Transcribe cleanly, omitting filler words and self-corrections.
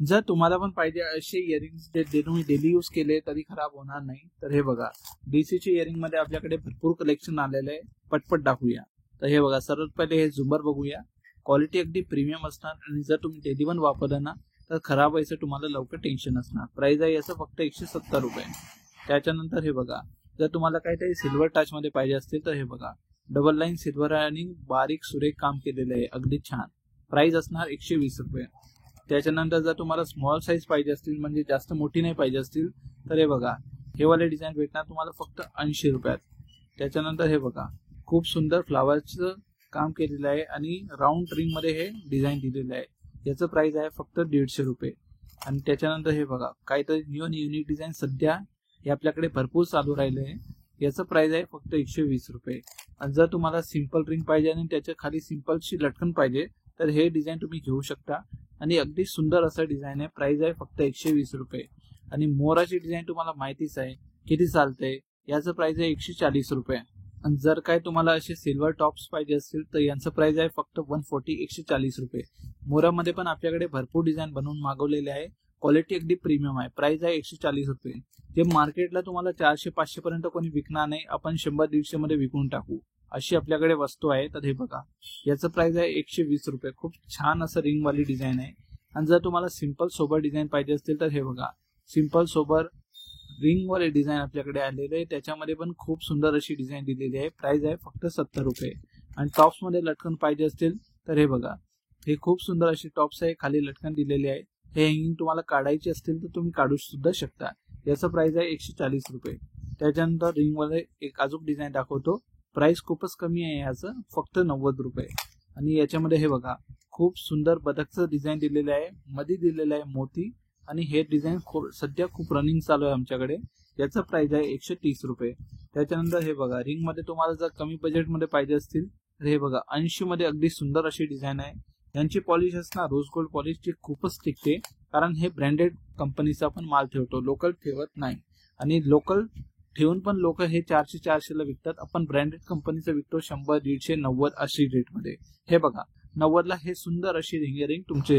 जर तुम्हाला पण पाहिजे असे इयरिंग्स जे तुम्ही डेली यूज केले तरी खराब होणार नाही, तर हे बघा डीसीचे इयरिंग मध्ये आपल्याकडे भरपूर कलेक्शन आलेलं आहे. पटपट दाखवूया. तर हे बघा, सर्वात पहिले हे झुंबर बघूया. क्वालिटी अगदी प्रीमियम असणार आणि जर तुम्ही डेली पण वापरलं ना तर खराब व्हायचं तुम्हाला लवकर टेन्शन असणार. प्राइस आहे याचं फक्त 170 रुपये. त्याच्यानंतर हे बघा, जर तुम्हाला काहीतरी सिल्वर टच मध्ये पाहिजे असतील तर हे बघा, डबल लाईन सिल्वर आणि बारीक सुरेख काम केलेलं आहे, अगदी छान. प्राइस असणार 120 रुपये. त्याच्यानंतर जर तुम्हाला स्मॉल साईज पाहिजे असतील, म्हणजे जास्त मोठी नाही पाहिजे असतील, तर हे बघा, हे वाले डिझाईन भेटणार तुम्हाला फक्त 80 रुपयात. त्याच्यानंतर हे बघा, खूप सुंदर फ्लावरचं काम केलेलं आहे आणि राऊंड रिंग मध्ये हे डिझाईन दिलेलं आहे. याचं प्राइस आहे फक्त 150 रुपये. आणि त्याच्यानंतर हे बघा, काहीतरी न्यू आणि युनिक डिझाईन सध्या हे आपल्याकडे भरपूर चालू राहिले आहे. याचं प्राइस आहे फक्त 120 रुपये. आणि जर तुम्हाला सिंपल रिंग पाहिजे आणि त्याच्या खाली सिंपलची लटकन पाहिजे तर हे डिझाईन तुम्ही घेऊ शकता आणि अगदी सुंदर असं डिझाईन आहे. प्राइस आहे फक्त 120 रुपये. आणि मोराची डिझाईन तुम्हाला माहितीच आहे किती चालते. याचं प्राइस आहे 140 रुपये. आणि जर काय तुम्हाला असे सिल्वर टॉप्स पाहिजे असतील तर यांचं प्राइस आहे फक्त 140 रुपये. मोरामध्ये पण आपल्याकडे भरपूर डिझाईन बनवून मागवलेले आहे. क्वालिटी अगदी प्रीमियम आहे. प्राइस आहे 140 रुपये. जे मार्केटला तुम्हाला 400-500 पर्यंत कोणी विकणार नाही, आपण 100-150 मध्ये विकून टाकू अशी आपल्याकडे वस्तू आहे. तर हे बघा, याचं प्राइस आहे 120 रुपये. खूप छान असं रिंग वाली डिझाईन आहे. आणि जर तुम्हाला सिंपल सोबर डिझाईन पाहिजे असतील तर हे बघा, सिंपल सोबर रिंग वाले डिझाईन आपल्याकडे आलेले आहे. त्याच्यामध्ये पण खूप सुंदर अशी डिझाईन दिलेली आहे. प्राइस आहे फक्त 70 रुपये. आणि टॉप्स मध्ये लटकन पाहिजे असतील तर हे बघा, हे खूप सुंदर अशी टॉप्स आहे, खाली लटकन दिलेली आहे. हे हँगिंग तुम्हाला काढायची असतील तर तुम्ही काढू सुद्धा शकता. याचं प्राइस आहे 140 रुपये. त्याच्यानंतर रिंग वाले एक अजून डिझाईन दाखवतो. प्राइस खूपच कमी आहे याचं, फक्त 90 रुपये. आणि याच्यामध्ये हे बघा, खूप सुंदर बदकचं डिझाईन दिलेलं आहे, मध्ये दिलेलं आहे मोती. आणि हे डिझाईन सध्या खूप रनिंग चालू आहे आमच्याकडे. याचं प्राइस आहे 130 रुपये. त्याच्यानंतर हे बघा, रिंग मध्ये तुम्हाला जर कमी बजेट मध्ये पाहिजे असतील तर हे बघा, 80 मध्ये अगदी सुंदर अशी डिझाईन आहे. यांची पॉलिश असणार रोज गोल्ड पॉलिश, ची खूपच टिकते. कारण हे ब्रँडेड कंपनीचा पण माल ठेवतो, लोकल ठेवत नाही. आणि लोकल ठेवून पण लोक हे 400-400 ला विकतात. आपण ब्रँडेड कंपनीचं विकतो 100, 150, 90 अशी रेट मध्ये. हे बघा, 90 ला हे सुंदर अशी रिंग तुमचे